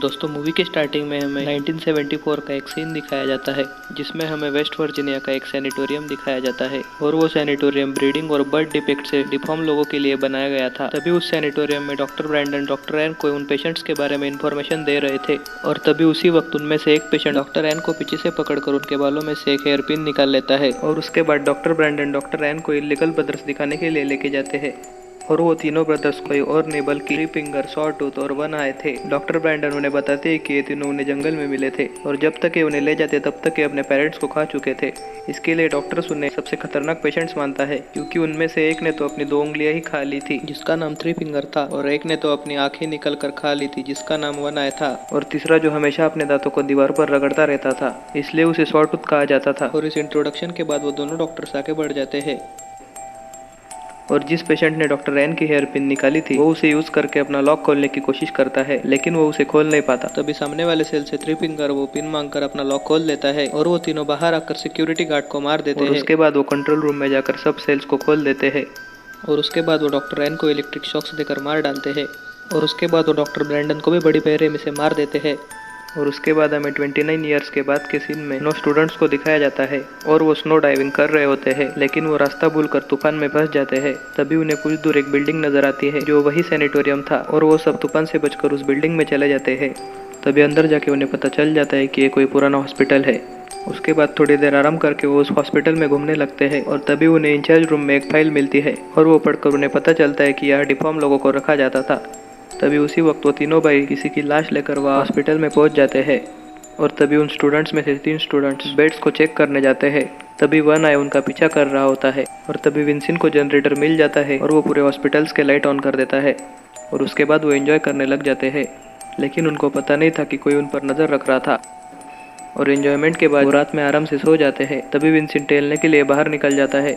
दोस्तों मूवी के स्टार्टिंग में हमें 1974 का एक सीन दिखाया जाता है जिसमें हमें वेस्ट वर्जीनिया का एक सैनिटोरियम दिखाया जाता है और वो सैनिटोरियम ब्रीडिंग और बर्थ डिफेक्ट से डिफॉर्म लोगों के लिए बनाया गया था। तभी उस सैनिटोरियम में डॉक्टर ब्रैंडन डॉक्टर एन को उन पेशेंट्स के बारे में इन्फॉर्मेशन दे रहे थे और तभी उसी वक्त उनमें से एक पेशेंट डॉक्टर एन को पीछे से पकड़कर उनके बालों में से एक हेयर पिन निकाल लेता है और उसके बाद डॉक्टर ब्रैंडन डॉक्टर एन को इलीगल ब्रदर्स दिखाने के लिए लेके जाते हैं और वो तीनों ब्रदर्स कोई और नहीं बल्कि थ्री फिंगर, सॉ टूथ और वन आए थे। डॉक्टर ब्रैंडन उन्हें बताते हैं कि ये तीनों उन्हें जंगल में मिले थे और जब तक ये उन्हें ले जाते तब तक ये अपने पेरेंट्स को खा चुके थे। इसके लिए डॉक्टर्स उन्हें सबसे खतरनाक पेशेंट्स मानता है क्योंकि उनमें से एक ने तो अपनी 2 उंगलियां ही खा ली थी जिसका नाम थ्री फिंगर था और एक ने तो अपनी आंखें निकल कर खा ली थी जिसका नाम वन आए था और तीसरा जो हमेशा अपने दांतों को दीवार पर रगड़ता रहता था इसलिए उसे सॉ टूथ कहा जाता था। और इस इंट्रोडक्शन के बाद वो दोनों डॉक्टर्स आगे बढ़ जाते हैं और जिस पेशेंट ने डॉक्टर एन की हेयर पिन निकाली थी वो उसे यूज करके अपना लॉक खोलने की कोशिश करता है लेकिन वो उसे खोल नहीं पाता। तभी सामने वाले सेल से थ्री फिंगर वो पिन मांगकर अपना लॉक खोल लेता है और वो तीनों बाहर आकर सिक्योरिटी गार्ड को मार देते हैं। उसके बाद वो कंट्रोल रूम में जाकर सब सेल्स को खोल देते हैं और उसके बाद वो डॉक्टर एन को इलेक्ट्रिक शॉक्स देकर मार डालते हैं और उसके बाद वो डॉक्टर ब्रैंडन को भी बड़ी बेरहमी से मार देते हैं। और उसके बाद हमें 29 ईयर्स के बाद के सीन में 9 स्टूडेंट्स को दिखाया जाता है और वो स्नो डाइविंग कर रहे होते हैं लेकिन वो रास्ता भूलकर तूफान में फंस जाते हैं। तभी उन्हें कुछ दूर एक बिल्डिंग नजर आती है जो वही सैनिटोरियम था और वो सब तूफान से बचकर उस बिल्डिंग में चले जाते हैं। तभी अंदर जाके उन्हें पता चल जाता है कि ये कोई पुराना हॉस्पिटल है। उसके बाद थोड़ी देर आराम करके वो उस हॉस्पिटल में घूमने लगते हैं और तभी उन्हें इंचार्ज रूम में एक फाइल मिलती है और वो पढ़कर उन्हें पता चलता है कि यहाँ डिफॉर्म लोगों को रखा जाता था। तभी उसी वक्त वो तीनों भाई किसी की लाश लेकर वह हॉस्पिटल में पहुंच जाते हैं और तभी उन स्टूडेंट्स में से 3 स्टूडेंट्स बेड्स को चेक करने जाते हैं। तभी वन आए उनका पीछा कर रहा होता है और तभी विंसेंट को जनरेटर मिल जाता है और वो पूरे हॉस्पिटल्स के लाइट ऑन कर देता है और उसके बाद वो एंजॉय करने लग जाते हैं लेकिन उनको पता नहीं था कि कोई उन पर नज़र रख रहा था। और एंजॉयमेंट के बाद वो रात में आराम से सो जाते हैं। तभी विंसेंट टहलने के लिए बाहर निकल जाता है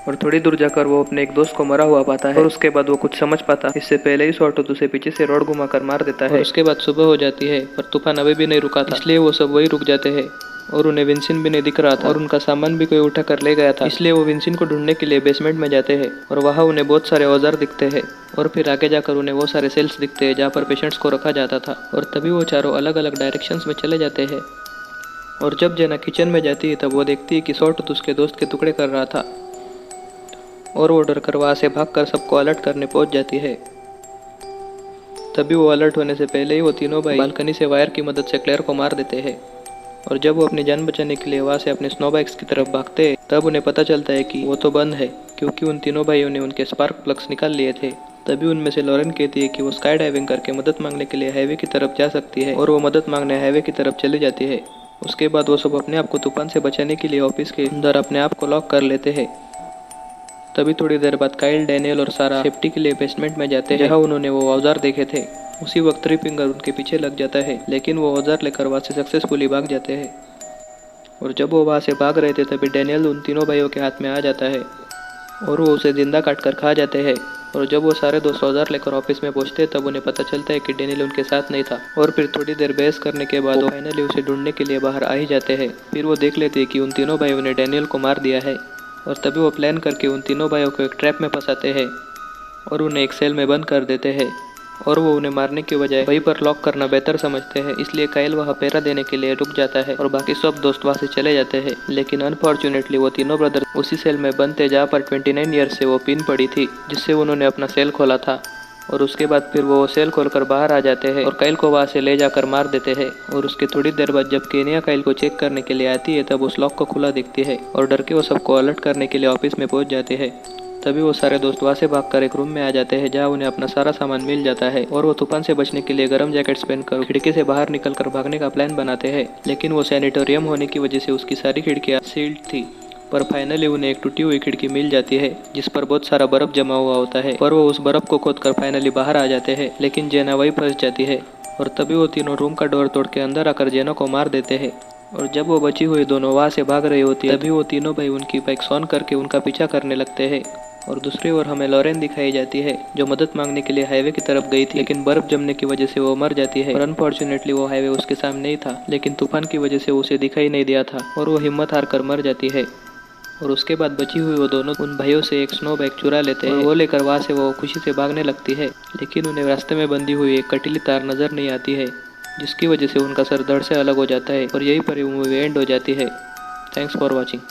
और थोड़ी दूर जाकर वो अपने एक दोस्त को मरा हुआ पाता है और उसके बाद वो कुछ समझ पाता इससे पहले ही सॉ टूथ उसे पीछे से रोड घुमाकर मार देता है। और उसके बाद सुबह हो जाती है पर तूफान अभी भी नहीं रुका था इसलिए वो सब वही रुक जाते हैं और उन्हें विंसेंट भी नहीं दिख रहा था और उनका सामान भी कोई उठा कर ले गया था इसलिए वो विंसेंट को ढूंढने के लिए बेसमेंट में जाते हैं और वहाँ उन्हें बहुत सारे औजार दिखते हैं और फिर आगे जाकर उन्हें वो सारे सेल्स दिखते हैं जहाँ पर पेशेंट्स को रखा जाता था। और तभी वो चारों अलग अलग डायरेक्शंस में चले जाते हैं और जब जेना किचन में जाती है तब वो देखती है कि सॉ टूथ उसके दोस्त के टुकड़े कर रहा था और वो डर कर वहाँ से भागकर सबको अलर्ट करने पहुंच जाती है। तभी वो अलर्ट होने से पहले ही वो तीनों भाई बालकनी से वायर की मदद से क्लेयर को मार देते हैं और जब वो अपनी जान बचाने के लिए वहाँ से अपने स्नो बाइक्स की तरफ भागते हैं तब उन्हें पता चलता है कि वो तो बंद है क्योंकि उन तीनों भाइयों ने उनके स्पार्क प्लग्स निकाल लिए थे। तभी उनमें से लॉरेन कहती है कि वो स्काई डाइविंग करके मदद मांगने के लिए हाईवे की तरफ जा सकती है और वो मदद मांगने हाईवे की तरफ चली जाती है। उसके बाद वो सब अपने आप को तूफान से बचाने के लिए ऑफिस के अंदर अपने आप को लॉक कर लेते हैं। तभी थोड़ी देर बाद काइल, डैनियल और सारा सेफ्टी के लिए बेसमेंट में जाते हैं जहाँ उन्होंने वो औजार देखे थे। उसी वक्त थ्री फिंगर उनके पीछे लग जाता है लेकिन वो औजार लेकर वहाँ से सक्सेसफुली भाग जाते हैं। और जब वो वहाँ से भाग रहे थे तभी डैनियल उन तीनों भाइयों के हाथ में आ जाता है और वो उसे जिंदा काट कर खा जाते हैं। और जब वो सारे दोस्त औजार लेकर ऑफिस में पहुंचते तब उन्हें पता चलता है कि डैनियल उनके साथ नहीं था और फिर थोड़ी देर बहस करने के बाद वो फाइनली उसे ढूंढने के लिए बाहर आ ही जाते हैं। फिर वो देख लेते हैं कि उन तीनों भाइयों ने डैनियल को मार दिया है और तभी वो प्लान करके उन तीनों भाइयों को एक ट्रैप में फंसाते हैं और उन्हें एक सेल में बंद कर देते हैं और वो उन्हें मारने के बजाय वहीं पर लॉक करना बेहतर समझते हैं इसलिए काइल वहाँ पहरा देने के लिए रुक जाता है और बाकी सब दोस्त वहाँ से चले जाते हैं। लेकिन अनफॉर्चुनेटली वो तीनों ब्रदर उसी सेल में बंद थे जहाँ पर 29 ईयर्स से वो पिन पड़ी थी जिससे उन्होंने अपना सेल खोला था। और उसके बाद फिर वो सेल खोलकर बाहर आ जाते हैं और काइल को वहाँ से ले जाकर मार देते हैं। और उसके थोड़ी देर बाद जब केनिया काइल को चेक करने के लिए आती है तब उस लॉक को खुला दिखती है और डर के वो सबको अलर्ट करने के लिए ऑफिस में पहुंच जाते हैं। तभी वो सारे दोस्त वहाँ से भागकर एक रूम में आ जाते हैं जहाँ उन्हें अपना सारा सामान मिल जाता है और वो तूफान से बचने के लिए गर्म जैकेट्स पहनकर खिड़की से बाहर निकलकर भागने का प्लान बनाते हैं। लेकिन वो सैनिटोरियम होने की वजह से उसकी सारी खिड़कियाँ सील्ड थी पर फाइनली उन्हें एक टूटी हुई खिड़की मिल जाती है जिस पर बहुत सारा बर्फ जमा हुआ होता है पर वो उस बर्फ को खोदकर फाइनली बाहर आ जाते हैं। लेकिन जेना वही फंस जाती है और तभी वो तीनों रूम का डोर तोड़ के अंदर आकर जेना को मार देते हैं। और जब वो बची हुई दोनों वहाँ से भाग रही होती है तभी वो तीनों भाई उनकी बाइक ऑन करके उनका पीछा करने लगते हैं। और दूसरी ओर हमें लॉरेन दिखाई जाती है जो मदद मांगने के लिए हाईवे की तरफ गई थी लेकिन बर्फ जमने की वजह से वो मर जाती है और अनफॉर्चुनेटली वो हाईवे उसके सामने ही था लेकिन तूफान की वजह से उसे दिखाई नहीं दिया था और वो हिम्मत हार कर मर जाती है। और उसके बाद बची हुई वो दोनों उन भाइयों से एक स्नो बैग चुरा लेते हैं और वो लेकर वहाँ से वो खुशी से भागने लगती है। लेकिन उन्हें रास्ते में बंधी हुई एक कटीली तार नजर नहीं आती है, जिसकी वजह से उनका सर धड़ से अलग हो जाता है और यही पर मूवी एंड हो जाती है। Thanks for watching.